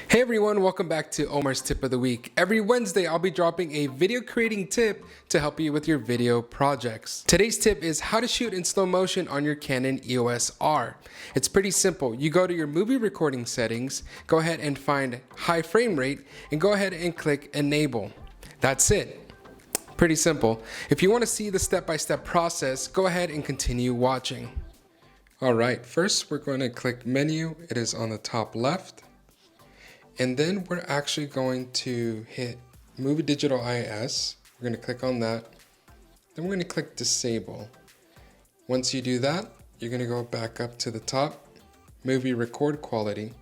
Hey everyone, welcome back to Omar's Tip of the Week. Every Wednesday, I'll be dropping a video creating tip to help you with your video projects. Today's tip is how to shoot in slow motion on your Canon EOS R. It's pretty simple. You go to your movie recording settings, go ahead and find high frame rate, and go ahead and click enable. That's it. Pretty simple. If you want to see the step-by-step process, go ahead and continue watching. Alright, first we're going to click menu. It is on the top left. And then we're actually going to hit Movie Digital IS. We're going to click on that. Then we're going to click Disable. Once you do that, you're going to go back up to the top, Movie Record Quality.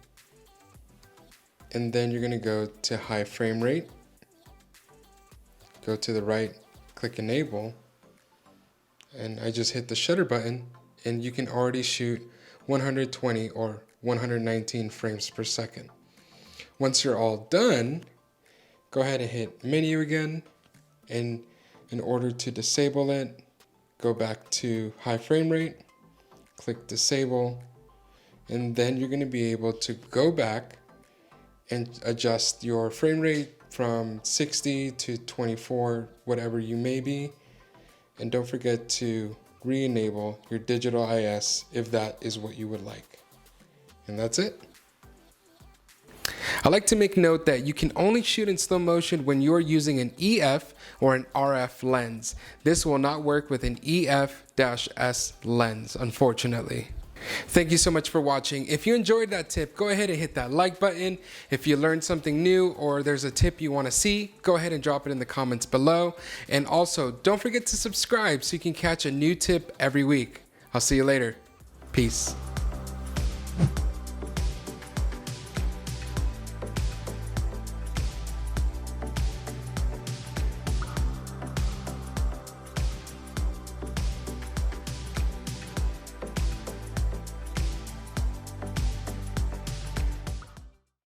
And then you're going to go to High Frame Rate. Go to the right, click Enable. And I just hit the shutter button and you can already shoot 120 or 119 frames per second. Once you're all done, go ahead and hit menu again, and in order to disable it, go back to high frame rate, click disable, and then you're going to be able to go back and adjust your frame rate from 60 to 24, whatever you may be, and don't forget to re-enable your digital IS if that is what you would like. And that's it. I like to make note that you can only shoot in slow motion when you're using an EF or an RF lens. This will not work with an EF-S lens, unfortunately. Thank you so much for watching. If you enjoyed that tip, go ahead and hit that like button. If you learned something new or there's a tip you want to see, go ahead and drop it in the comments below. And also, don't forget to subscribe so you can catch a new tip every week. I'll see you later. Peace.